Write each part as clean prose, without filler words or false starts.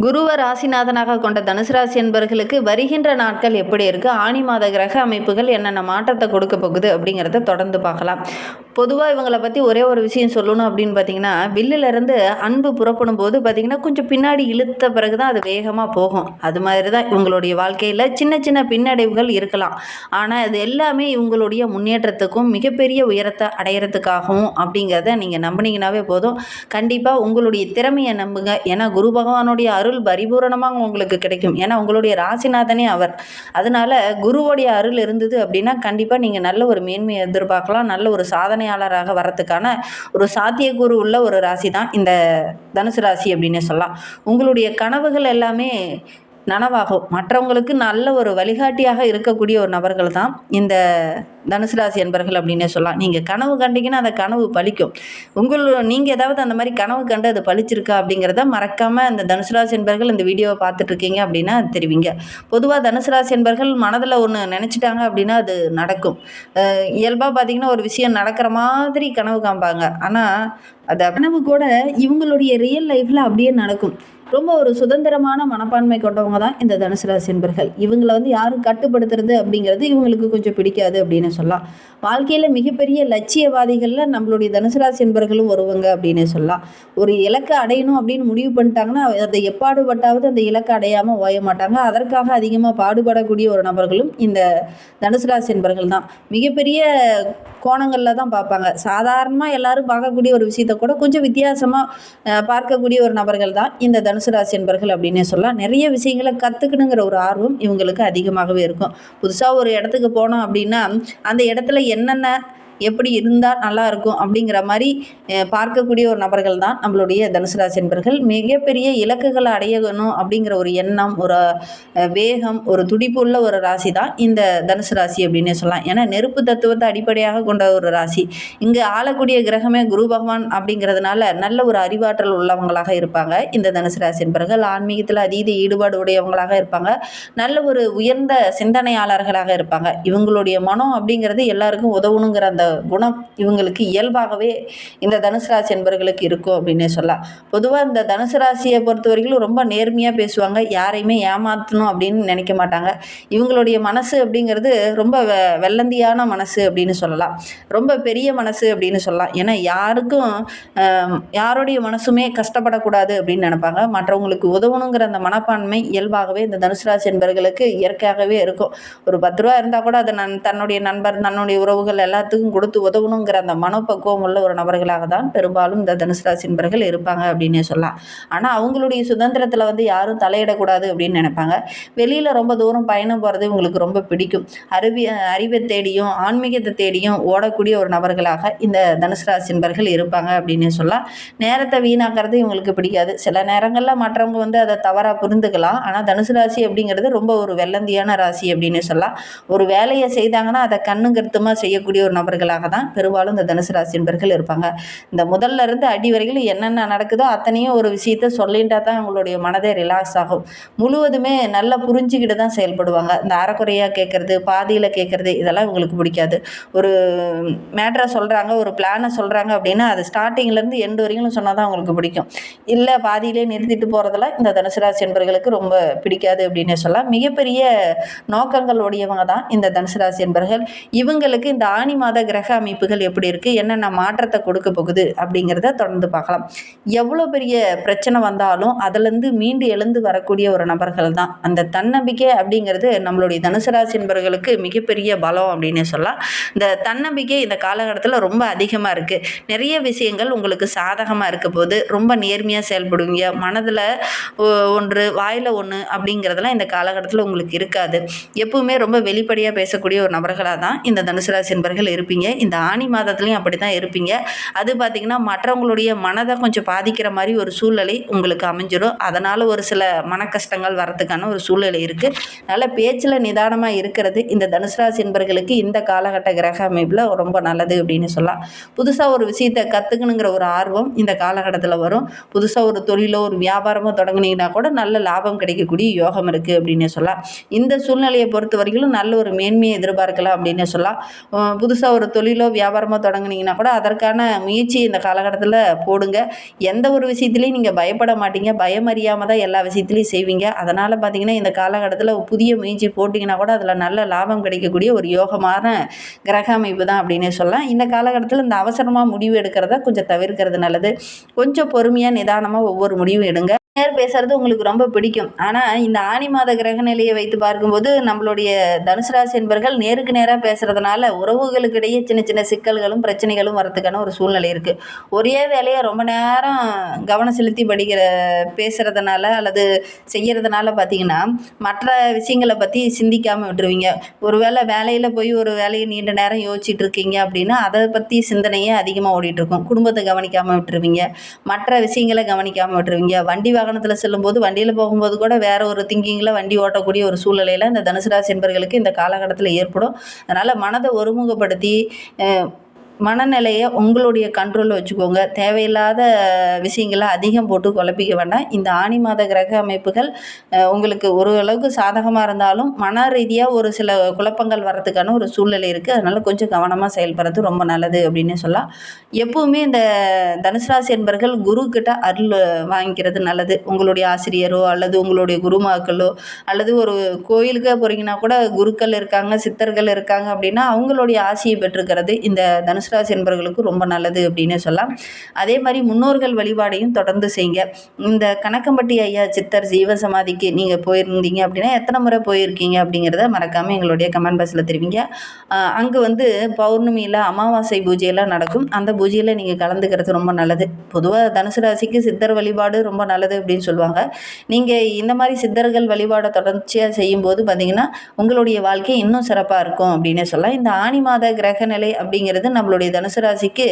குருவ ராசிநாதனாக கொண்ட தனுசு ராசி என்பவர்களுக்கு வருகின்ற நாட்கள் எப்படி இருக்குது, ஆணி மாத கிரக அமைப்புகள் என்னென்ன மாற்றத்தை கொடுக்க போகுது அப்படிங்கிறத தொடர்ந்து பார்க்கலாம். பொதுவாக இவங்களை பற்றி ஒரே ஒரு விஷயம் சொல்லணும் அப்படின்னு பார்த்தீங்கன்னா, வில்லிலிருந்து அன்பு புறப்படும் போது பார்த்தீங்கன்னா கொஞ்சம் பின்னாடி இழுத்த பிறகு தான் அது வேகமாக போகும். அது மாதிரி தான் இவங்களுடைய வாழ்க்கையில் சின்ன சின்ன பின்னடைவுகள் இருக்கலாம். ஆனால் அது எல்லாமே இவங்களுடைய முன்னேற்றத்துக்கும் மிகப்பெரிய உயரத்தை அடையிறதுக்காகவும் அப்படிங்கிறத நீங்கள் நம்பினீங்கன்னாவே போதும். கண்டிப்பாக உங்களுடைய திறமையை நம்புங்க. ஏன்னா குரு பகவானுடைய அருள் பரிபூரணமாக உங்களுக்கு கிடைக்கும். ஏன்னா உங்களுடைய ராசிநாதனே அவர். அதனால குருவுடைய அருள் இருந்தது அப்படின்னா கண்டிப்பாக நீங்கள் நல்ல ஒரு மேன்மையை எதிர்பார்க்கலாம். நல்ல ஒரு சாதனையாளராக வரத்துக்கான ஒரு சாத்தியக்கூறு உள்ள ஒரு ராசி தான் இந்த தனுசு ராசி அப்படின்னு சொல்லலாம். உங்களுடைய கனவுகள் எல்லாமே நனவாகும். மற்றவங்களுக்கு நல்ல ஒரு வழிகாட்டியாக இருக்கக்கூடிய ஒரு நபர்கள் தான் இந்த தனுசு ராசி என்பர்கள் அப்படின்னே சொல்லலாம். நீங்கள் கனவு கண்டிங்கன்னா அந்த கனவு பலிக்கும். நீங்கள் ஏதாவது அந்த மாதிரி கனவு கண்டு அது பலிச்சிருக்கா அப்படிங்கிறத மறக்காமல் இந்த தனுசு ராசி என்பர்கள் இந்த வீடியோவை பார்த்துட்ருக்கீங்க அப்படின்னா தெரிவிங்க. பொதுவாக தனுசு ராசி என்பர்கள் மனதில் ஒன்று நினச்சிட்டாங்க அப்படின்னா அது நடக்கும். இயல்பாக பார்த்திங்கன்னா ஒரு விஷயம் நடக்கிற மாதிரி கனவு காண்பாங்க. ஆனால் அது கனவு கூட இவங்களுடைய ரியல் லைஃப்பில் அப்படியே நடக்கும். ரொம்ப ஒரு சுதந்திரமான மனப்பான்மை கொண்டவங்க தான் இந்த தனுசு ராசி என்பர்கள். இவங்களை யாரும் கட்டுப்படுத்துறது அப்படிங்கிறது இவங்களுக்கு கொஞ்சம் பிடிக்காது அப்படின்னு சொல்லலாம். வாழ்க்கையில் மிகப்பெரிய லட்சியவாதிகளில் நம்மளுடைய தனுசு ராசி என்பர்களும் வருவாங்க அப்படின்னு சொல்லலாம். ஒரு இலக்கை அடையணும் அப்படின்னு முடிவு பண்ணிட்டாங்கன்னா அதை எப்பாடுபட்டாவது அந்த இலக்கை அடையாமல் ஓய மாட்டாங்க. அதற்காக அதிகமாக பாடுபடக்கூடிய ஒரு நபர்களும் இந்த தனுசு ராசி என்பர்கள் தான். மிகப்பெரிய கோணங்களில் தான் பார்ப்பாங்க. சாதாரணமாக எல்லாரும் பார்க்கக்கூடிய ஒரு விஷயத்தை கூட கொஞ்சம் வித்தியாசமாக பார்க்கக்கூடிய ஒரு நபர்கள் தான் இந்த தனுசு ராசி என்பர்கள் அப்படின்னே சொல்லலாம். நிறைய விஷயங்களை கற்றுக்கணுங்கிற ஒரு ஆர்வம் இவங்களுக்கு அதிகமாகவே இருக்கும். புதுசாக ஒரு இடத்துக்கு போனோம் அப்படின்னா அந்த இடத்துல என்னென்ன எப்படி இருந்தால் நல்லா இருக்கும் அப்படிங்கிற மாதிரி பார்க்கக்கூடிய ஒரு நபர்கள் தான் நம்மளுடைய தனுசு ராசி என்பர்கள். மிகப்பெரிய இலக்குகளை அடையணும் அப்படிங்கிற ஒரு எண்ணம், ஒரு வேகம், ஒரு துடிப்புள்ள ஒரு ராசி தான் இந்த தனுசு ராசி அப்படின்னே சொல்லலாம். ஏன்னா நெருப்பு தத்துவத்தை அடிப்படையாக கொண்ட ஒரு ராசி. இங்கே ஆளக்கூடிய கிரகமே குரு பகவான் அப்படிங்கிறதுனால நல்ல ஒரு அறிவாற்றல் உள்ளவங்களாக இருப்பாங்க இந்த தனுசு ராசி என்பர்கள். ஆன்மீகத்தில் அதீத ஈடுபாடு உடையவங்களாக இருப்பாங்க. நல்ல ஒரு உயர்ந்த சிந்தனையாளர்களாக இருப்பாங்க. இவங்களுடைய மனம் அப்படிங்கிறது எல்லாருக்கும் உதவணுங்கிற அந்த குணம் இவங்களுக்கு இயல்பாகவே இந்த தனுசு ராசி என்பவர்களுக்கு இருக்கும் அப்படின்னே சொல்லலாம். பொதுவாக இந்த தனுசு ராசியை பொறுத்த வரைக்கும் ரொம்ப நேர்மையாக பேசுவாங்க. யாரையுமே ஏமாற்றணும் அப்படின்னு நினைக்க மாட்டாங்க. இவங்களுடைய மனசு அப்படிங்கிறது ரொம்ப வெள்ளந்தியான மனசு அப்படின்னு சொல்லலாம். ரொம்ப பெரிய மனசு அப்படின்னு சொல்லலாம். ஏன்னா யாருடைய மனசுமே கஷ்டப்படக்கூடாது அப்படின்னு நினைப்பாங்க. மற்றவங்களுக்கு உதவணுங்கிற அந்த மனப்பான்மை இயல்பாகவே இந்த தனுசு ராசி என்பவர்களுக்கு இயற்கையாகவே இருக்கும். ஒரு 10 ரூபா இருந்தால் கூட அதை தன்னுடைய நண்பர், தன்னுடைய உறவுகள் எல்லாத்துக்கும் கொடுத்து உதவணுங்கிற அந்த மனப்பக்குவம் உள்ள ஒரு நபர்களாக தான் பெரும்பாலும் இந்த தனுசு ராசி என்பர்கள் இருப்பாங்க அப்படின்னே சொல்லலாம். ஆனால் அவங்களுடைய சுதந்திரத்தில் யாரும் தலையிடக்கூடாது அப்படின்னு நினைப்பாங்க. வெளியில் ரொம்ப தூரம் பயணம் போகிறது இவங்களுக்கு ரொம்ப பிடிக்கும். அறிவை தேடியும் ஆன்மீகத்தை தேடியும் ஓடக்கூடிய ஒரு நபர்களாக இந்த தனுசு ராசி என்பர்கள் இருப்பாங்க அப்படின்னே சொல்லலாம். நேரத்தை வீணாக்கிறது இவங்களுக்கு பிடிக்காது. சில நேரங்களில் மற்றவங்க அதை தவறாக புரிந்துக்கலாம். ஆனால் தனுசு ராசி அப்படிங்கிறது ரொம்ப ஒரு வெள்ளந்தியான ராசி அப்படின்னு சொல்லலாம். ஒரு வேலையை செய்தாங்கன்னா அதை கண்ணுங்கருத்துமாக செய்யக்கூடிய ஒரு நபர்களாக தான் பெரும்பாலும் இந்த தனுசு ராசி என்பர்கள் இருப்பாங்க. இந்த முதல்ல இருந்து அடி வரைக்கும் என்னென்ன நடக்குதோ அத்தனையும் ஒரு விஷயத்த சொல்லிட்டா தான் அவங்களுடைய மனதே ரிலாக்ஸ் ஆகும். முழுவதுமே நல்லா புரிஞ்சுக்கிட்டு தான் செயல்படுவாங்க. இந்த அறக்குறையாக கேட்கறது, பாதியில் கேட்கறது இதெல்லாம் இவங்களுக்கு பிடிக்காது. ஒரு மேட்ரை சொல்கிறாங்க, ஒரு பிளானை சொல்கிறாங்க அப்படின்னா அது ஸ்டார்டிங்லேருந்து எண்டு வரைக்கும் சொன்னால் தான் அவங்களுக்கு பிடிக்கும். இல்லை பாதியிலே நிறுத்திட்டு போகிறதுல இந்த தனுசு ராசி என்பர்களுக்கு ரொம்ப பிடிக்காது அப்படின்னே சொல்லலாம். மிகப்பெரிய நோக்கங்கள் உடையவங்க தான் இந்த தனுசு ராசி என்பர்கள். இவங்களுக்கு இந்த ஆணி மாத கிரக அமைப்புகள் எப்படி இருக்குது, என்னென்ன மாற்றத்தை கொடுக்க போகுது அப்படிங்கிறத தொடர்ந்து பார்க்கலாம். எவ்வளோ பெரிய பிரச்சனை வந்தாலும் அதிலேருந்து மீண்டு எழுந்து வரக்கூடிய ஒரு நபர்கள் தான். அந்த தன்னம்பிக்கை அப்படிங்கிறது நம்மளுடைய தனுசு ராசி என்பவர்களுக்கு மிகப்பெரிய பலம் அப்படின்னே சொல்லலாம். இந்த தன்னம்பிக்கை இந்த காலகட்டத்தில் ரொம்ப அதிகமாக இருக்குது. நிறைய விஷயங்கள் உங்களுக்கு சாதகமாக இருக்க போது ரொம்ப நேர்மையாக செயல்படுவீங்க. மனதில் ஒன்று வாயில் ஒன்று அப்படிங்கிறதெல்லாம் இந்த காலகட்டத்தில் உங்களுக்கு இருக்காது. எப்பவுமே ரொம்ப வெளிப்படையாக பேசக்கூடிய ஒரு நபர்களாக தான் இந்த தனுசு ராசி என்பவர்கள் இருப்பீங்க. இந்த ஆணி மாதத்துலையும் அப்படி தான் இருப்பீங்க. அது பார்த்திங்கன்னா மற்றவங்களுடைய மனதை கொஞ்சம் பாதிக்கிற மாதிரி ஒரு சூழ்நிலை உங்களுக்கு அமைஞ்சிடும். அதனால் ஒரு சில மன கஷ்டங்கள் வரத்துக்கான ஒரு சூழ்நிலை இருக்குது. அதனால் பேச்சில் நிதானமாக இருக்கிறது இந்த தனுசு ராசி என்பவர்களுக்கு இந்த காலகட்ட கிரக அமைப்பில் ரொம்ப நல்லது அப்படின்னு சொல்லலாம். புதுசாக ஒரு விஷயத்தை கற்றுக்கணுங்கிற ஒரு ஆர்வம் இந்த காலகட்டத்தில் வரும். புதுசாக ஒரு தொழிலோ ஒரு வியாபாரமோ தொடங்குனீங்கன்னா கூட நல்ல லாபம் கிடைக்கக்கூடிய யோகம் இருக்குது அப்படின்னு சொல்லலாம். இந்த சூழ்நிலையை பொறுத்த வரைக்கும் நல்ல ஒரு மேன்மையை எதிர்பார்க்கலாம் அப்படின்னு சொல்லலாம். புதுசாக ஒரு தொழிலோ வியாபாரமோ தொடங்குனீங்கன்னா கூட அதற்கான முயற்சி இந்த காலகட்டத்தில் போடுங்க. எந்த ஒரு விஷயத்துலையும் நீங்கள் பயப்பட மாட்டீங்க. பயம் அறியாமல் தான் எல்லா விஷயத்துலையும் செய்வீங்க. அதனால் பார்த்தீங்கன்னா இந்த காலகட்டத்தில் புதிய முயற்சி போட்டிங்கன்னா கூட அதில் நல்ல லாபம் கிடைக்கக்கூடிய ஒரு யோகமான கிரக அமைப்பு தான் அப்படின்னே சொல்லலாம். இந்த காலகட்டத்தில் இந்த அவசரமாக முடிவு எடுக்கிறத கொஞ்சம் தவிர்க்கிறது நல்லது. கொஞ்சம் பொறுமையாக நிதானமாக ஒவ்வொரு முடிவும் எடுங்க. பேசுறது உங்களுக்கு ரொம்ப பிடிக்கும். ஆனால் இந்த ஆனி மாத கிரக நிலையை வைத்து பார்க்கும்போது நம்மளுடைய தனுசு ராசி என்பர்கள் நேருக்கு நேராக பேசுறதுனால உறவுகளுக்கு இடையே சின்ன சின்ன சிக்கல்களும் பிரச்சனைகளும் வரதுக்கான ஒரு சூழ்நிலை இருக்குது. ஒரே வேலையை ரொம்ப நேரம் கவனம் செலுத்தி பேசுறதுனால அல்லது செய்யறதுனால பார்த்தீங்கன்னா மற்ற விஷயங்களை பற்றி சிந்திக்காமல் விட்டுருவீங்க. ஒருவேளை வேலையில் போய் ஒரு வேலையை நீண்ட நேரம் யோசிச்சுட்டு இருக்கீங்க அப்படின்னா அதை பற்றி சிந்தனையே அதிகமாக ஓடிட்டு இருக்கும். குடும்பத்தை கவனிக்காமல் விட்டுருவீங்க. மற்ற விஷயங்களை கவனிக்காமல் விட்டுருவீங்க. வண்டி வாகனத்தில் செல்லும்போது வண்டியில் போகும்போது கூட வேற ஒரு திங்கிங்கில் வண்டி ஓட்டக்கூடிய ஒரு சூழ்நிலையில் இந்த தனுசு ராசி என்பர்களுக்கு இந்த காலகட்டத்தில் ஏற்படும். அதனால் மனதை ஒருமுகப்படுத்தி மனநிலையை உங்களுடைய கண்ட்ரோலில் வச்சுக்கோங்க. தேவையில்லாத விஷயங்களை அதிகம் போட்டு குழப்பிக்க வேண்டாம். இந்த ஆனி மாத கிரக அமைப்புகள் உங்களுக்கு ஓரளவுக்கு சாதகமாக இருந்தாலும் மன ரீதியாக ஒரு சில குழப்பங்கள் வர்றதுக்கான ஒரு சூழ்நிலை இருக்குது. அதனால் கொஞ்சம் கவனமாக செயல்படுறது ரொம்ப நல்லது அப்படின்னு சொல்லலாம். எப்பவுமே இந்த தனுசு ராசி என்பர்கள் குரு கிட்ட அருள் வாங்கிக்கிறது நல்லது. உங்களுடைய ஆசிரியரோ அல்லது உங்களுடைய குருமாக்களோ அல்லது ஒரு கோயிலுக்கு போகிறீங்கன்னா கூட குருக்கள் இருக்காங்க, சித்தர்கள் இருக்காங்க அப்படின்னா அவங்களுடைய ஆசியை பெற்றுக்கிறது இந்த தனுசு ராசி என்பவர்களுக்கு ரொம்ப நல்லது அப்படின்னு சொல்லலாம். அதே மாதிரி முன்னோர்கள் வழிபாடையும் தொடர்ந்து செய்யுங்க. இந்த கணக்கம்பட்டி ஐயா சித்தர் ஜீவசமாதிக்கு நீங்கள் போயிருந்தீங்க அப்படின்னா எத்தனை முறை போயிருக்கீங்க அப்படிங்கிறத மறக்காமல் எங்களுடைய கமெண்ட் பாக்ஸில் தெரிவிங்க. அங்கே பௌர்ணமியில் அமாவாசை பூஜையெல்லாம் நடக்கும். அந்த பூஜையில் நீங்கள் கலந்துக்கிறது ரொம்ப நல்லது. பொதுவாக தனுசு ராசிக்கு சித்தர் வழிபாடு ரொம்ப நல்லது அப்படின்னு சொல்லுவாங்க. நீங்கள் இந்த மாதிரி சித்தர்கள் வழிபாடை தொடர்ச்சியாக செய்யும்போது பார்த்தீங்கன்னா உங்களுடைய வாழ்க்கை இன்னும் சிறப்பாக இருக்கும் அப்படின்னே சொல்லலாம். இந்த ஆனி மாத கிரக நிலை அப்படிங்கிறது நம்மளுடைய தனுசு ராசிக்கு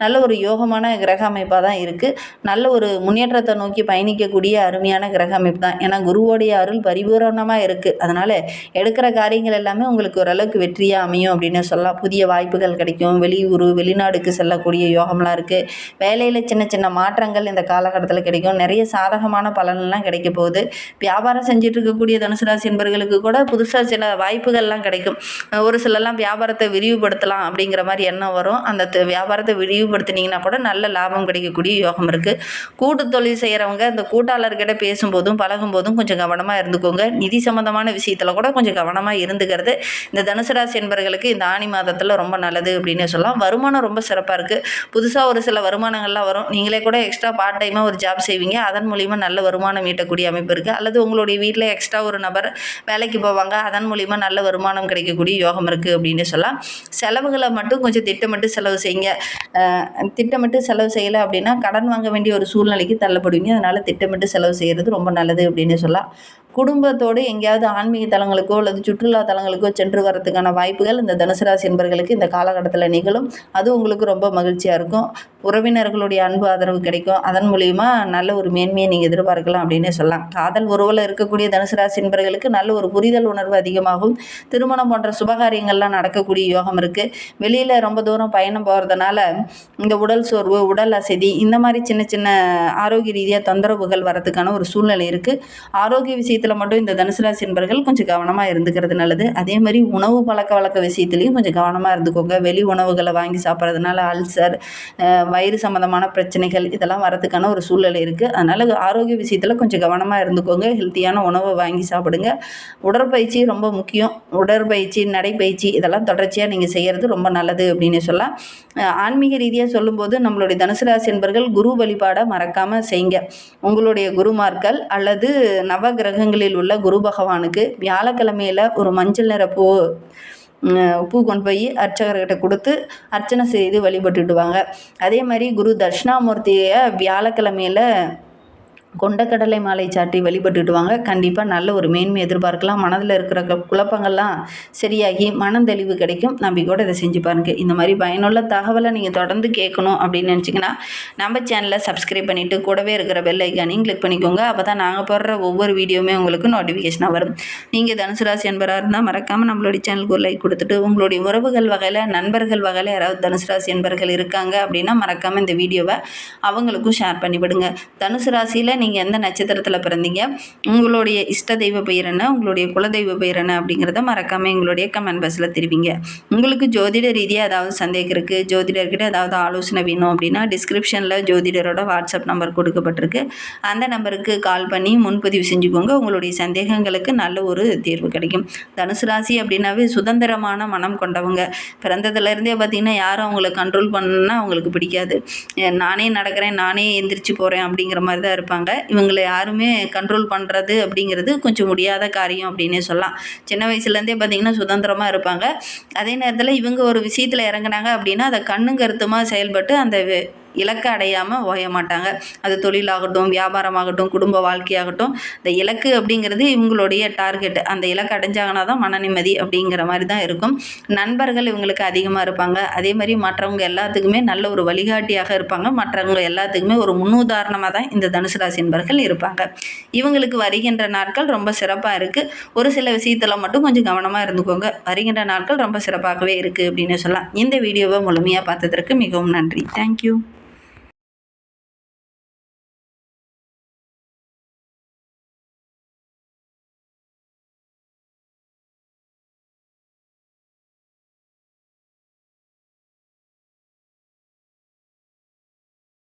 நல்ல ஒரு யோகமான கிரக அமைப்பாக தான் இருக்குது. நல்ல ஒரு முன்னேற்றத்தை நோக்கி பயணிக்கக்கூடிய அருமையான கிரக அமைப்பு தான். ஏன்னா குருவோடைய அருள் பரிபூரணமாக இருக்குது. அதனால் எடுக்கிற காரியங்கள் எல்லாமே உங்களுக்கு ஓரளவுக்கு வெற்றியாக அமையும் அப்படின்னு சொல்லலாம். புதிய வாய்ப்புகள் கிடைக்கும். வெளியூர் வெளிநாடுக்கு செல்லக்கூடிய யோகம்லாம் இருக்குது. வேலையில் சின்ன சின்ன மாற்றங்கள் இந்த காலகட்டத்தில் கிடைக்கும். நிறைய சாதகமான பலன்லாம் கிடைக்க போகுது. வியாபாரம் செஞ்சுட்டு இருக்கக்கூடிய தனுசு ராசி என்பவர்களுக்கு கூட புதுசாக சில வாய்ப்புகள்லாம் கிடைக்கும். ஒரு சிலர்லாம் வியாபாரத்தை விரிவுபடுத்தலாம் அப்படிங்கிற மாதிரி எண்ணம் வரும். அந்த வியாபாரத்தை விரிவுபடுத்தினீங்கன்னா கூட நல்ல லாபம் கிடைக்கக்கூடிய யோகம் இருக்குது. கூட்டு தொழில் செய்கிறவங்க இந்த கூட்டாளர்கிட்ட பேசும்போதும் பழகும்போதும் கொஞ்சம் கவனமாக இருந்துக்கோங்க. நிதி சம்மந்தமான விஷயத்தில் கூட கொஞ்சம் கவனமாக இருந்துக்கிறது இந்த தனுசு ராசி என்பவர்களுக்கு இந்த ஆனி மாதத்தில் ரொம்ப நல்லது அப்படின்னு சொல்லலாம். வருமானம் ரொம்ப சிறப்பாக இருக்குது. புதுசாக ஒரு சில வருமானங்கள்லாம் வரும். நீங்களே கூட எக்ஸ்ட்ரா பார்ட் டைமாக ஒரு ஜாப் செய்வீங்க. அதன் மூலிமா நல்ல வருமானம் ஈட்டக்கூடிய அமைப்பு இருக்குது. அல்லது உங்களுடைய வீட்டில் எக்ஸ்ட்ரா ஒரு நபர் வேலைக்கு போவாங்க. அதன் மூலிமா நல்ல வருமானம் கிடைக்கக்கூடிய யோகம் இருக்குது அப்படின்னு சொல்லலாம். செலவுகளை மட்டும் கொஞ்சம் திட்டமிட்டு செலவு செய்யுங்க. திட்டமிட்டு செலவு செய்யலை அப்படின்னா கடன் வாங்க வேண்டிய ஒரு சூழ்நிலைக்கு தள்ளப்படுவீங்க. அதனால் திட்டமிட்டு செலவு செய்கிறது ரொம்ப நல்லது அப்படின்னு சொல்லலாம். குடும்பத்தோடு எங்கேயாவது ஆன்மீக தலங்களுக்கோ அல்லது சுற்றுலா தலங்களுக்கோ சென்று வரதுக்கான வாய்ப்புகள் இந்த தனுசு ராசி என்பவர்களுக்கு இந்த காலகட்டத்தில் நிகழும். அது உங்களுக்கு ரொம்ப மகிழ்ச்சியாக இருக்கும். உறவினர்களுடைய அன்பு ஆதரவு கிடைக்கும். அதன் மூலிமா நல்ல ஒரு மேன்மையை நீங்கள் எதிர்பார்க்கலாம் அப்படின்னே சொல்லலாம். காதல் உறவில் இருக்கக்கூடிய தனுசு ராசி என்பவர்களுக்கு நல்ல ஒரு புரிதல் உணர்வு அதிகமாகும். திருமணம் போன்ற சுபகாரியங்கள்லாம் நடக்கக்கூடிய யோகம் இருக்குது. வெளியில் ரொம்ப தூரம் பயணம் போகிறதுனால இந்த உடல் சோர்வு, உடல் அசதி இந்த மாதிரி சின்ன சின்ன ஆரோக்கிய ரீதியாக தொந்தரவுகள் வரதுக்கான ஒரு சூழ்நிலை இருக்குது. ஆரோக்கிய விஷயத்தில் மட்டும் இந்த தனுசு ராசி என்பர்கள் கொஞ்சம் கவனமாக இருந்துக்கிறது நல்லது. அதே மாதிரி உணவு பழக்க வழக்க விஷயத்துலையும் கொஞ்சம் கவனமாக இருந்துக்கோங்க. வெளி உணவுகளை வாங்கி சாப்பிட்றதுனால அல்சர், வயிறு சம்மந்தமான பிரச்சனைகள் இதெல்லாம் வரதுக்கான ஒரு சூழ்நிலை இருக்குது. அதனால் ஆரோக்கிய விஷயத்தில் கொஞ்சம் கவனமாக இருந்துக்கோங்க. ஹெல்த்தியான உணவை வாங்கி சாப்பிடுங்க. உடற்பயிற்சி ரொம்ப முக்கியம். உடற்பயிற்சி, நடைப்பயிற்சி இதெல்லாம் தொடர்ச்சியாக நீங்கள் செய்கிறது ரொம்ப நல்லது அப்படின்னு சொல்லலாம். ஆன்மீக ரீதியாக சொல்லும்போது நம்மளுடைய தனுசு ராசி என்பர்கள் குரு வழிபாடை மறக்காமல் செய்யுங்க. உங்களுடைய குருமார்கள் அல்லது நவ கிரகங்களில் உள்ள குரு பகவானுக்கு வியாழக்கிழமையில் ஒரு மஞ்சள் நிற பூ கொண்டு போய் அர்ச்சகர்கிட்ட கொடுத்து அர்ச்சனை செய்து வழிபட்டுடுவாங்க. அதே மாதிரி குரு தட்சிணாமூர்த்தியை வியாழக்கிழமையில் கொண்டக்கடலை மாலை சாட்டி வழிபட்டுடுவாங்க. கண்டிப்பாக நல்ல ஒரு மேன்மை எதிர்பார்க்கலாம். மனதில் இருக்கிற குழப்பங்கள்லாம் சரியாகி மனம் தெளிவு கிடைக்கும். நம்பிக்கையோடு இதை செஞ்சு பாருங்கள். இந்த மாதிரி பயனுள்ள தகவலை நீங்கள் தொடர்ந்து கேட்கணும் அப்படின்னு நினச்சிங்கன்னா நம்ம சேனலை சப்ஸ்கிரைப் பண்ணிவிட்டு கூடவே இருக்கிற பெல் ஐக்கானையும் கிளிக் பண்ணிக்கோங்க. அப்போ தான் நாங்கள் போடுற ஒவ்வொரு வீடியோவுமே உங்களுக்கு நோட்டிஃபிகேஷனாக வரும். நீங்கள் தனுசு ராசி என்பவராக இருந்தால் மறக்காமல் நம்மளுடைய சேனலுக்கு ஒரு லைக் கொடுத்துட்டு உங்களுடைய உறவுகள் வகையில், நண்பர்கள் வகையில் யாராவது தனுசு ராசி என்பவர்கள் இருக்காங்க அப்படின்னா மறக்காமல் இந்த வீடியோவை அவங்களுக்கும் ஷேர் பண்ணிவிடுங்க. தனுசு ராசியில் நீங்கள் எந்த நட்சத்திரத்தில் பிறந்தீங்க, உங்களுடைய இஷ்ட தெய்வ பெயர் என்ன, உங்களுடைய குலதெய்வ பெயர் என்ன அப்படிங்கிறத மறக்காமல் எங்களுடைய கமெண்ட் பாக்ஸில் தெரிவிங்க. உங்களுக்கு ஜோதிட ரீதியாக ஏதாவது சந்தேகம் இருக்குது, ஜோதிடர்கிட்ட ஏதாவது ஆலோசனை வேணும் அப்படின்னா டிஸ்கிரிப்ஷனில் ஜோதிடரோட வாட்ஸ்அப் நம்பர் கொடுக்கப்பட்டிருக்கு. அந்த நம்பருக்கு கால் பண்ணி முன்பதிவு செஞ்சுக்கோங்க. உங்களுடைய சந்தேகங்களுக்கு நல்ல ஒரு தீர்வு கிடைக்கும். தனுசு ராசி அப்படின்னாவே சுதந்திரமான மனம் கொண்டவங்க. பிறந்ததுலேருந்தே பார்த்திங்கன்னா யாரும் அவங்கள கண்ட்ரோல் பண்ணணுன்னா அவங்களுக்கு பிடிக்காது. நானே நடக்கிறேன், நானே எந்திரிச்சு போகிறேன் அப்படிங்கிற மாதிரி தான் இருப்பாங்க. இவங்களை யாருமே கண்ட்ரோல் பண்ணுறது அப்படிங்கிறது கொஞ்சம் முடியாத காரியம் அப்படின்னே சொல்லலாம். சின்ன வயசுலேருந்தே பார்த்திங்கன்னா சுதந்திரமாக இருப்பாங்க. அதே நேரத்தில் இவங்க ஒரு விஷயத்தில் இறங்குனாங்க அப்படின்னா அதை கண்ணும் கருத்துமாக செயல்பட்டு அந்த இலக்கை அடையாமல் ஓய மாட்டாங்க. அது தொழிலாகட்டும், வியாபாரமாகட்டும், குடும்ப வாழ்க்கையாகட்டும், இந்த இலக்கு அப்படிங்கிறது இவங்களுடைய டார்கெட். அந்த இலக்கு அடைஞ்சாங்கன்னா தான் மன நிம்மதி அப்படிங்கிற மாதிரி தான் இருக்கும். நண்பர்கள் இவங்களுக்கு அதிகமாக இருப்பாங்க. அதே மாதிரி மற்றவங்க எல்லாத்துக்குமே நல்ல ஒரு வழிகாட்டியாக இருப்பாங்க. மற்றவங்க எல்லாத்துக்குமே ஒரு முன்னுதாரணமாக தான் இந்த தனுசு ராசி என்பர்கள் இருப்பாங்க. இவங்களுக்கு வருகின்ற நாட்கள் ரொம்ப சிறப்பாக இருக்குது. ஒரு சில விஷயத்தில் மட்டும் கொஞ்சம் கவனமாக இருந்துக்கோங்க. வருகின்ற நாட்கள் ரொம்ப சிறப்பாகவே இருக்குது அப்படின்னு சொல்லலாம். இந்த வீடியோவை முழுமையாக பார்த்ததற்கு மிகவும் நன்றி. தேங்க்யூ.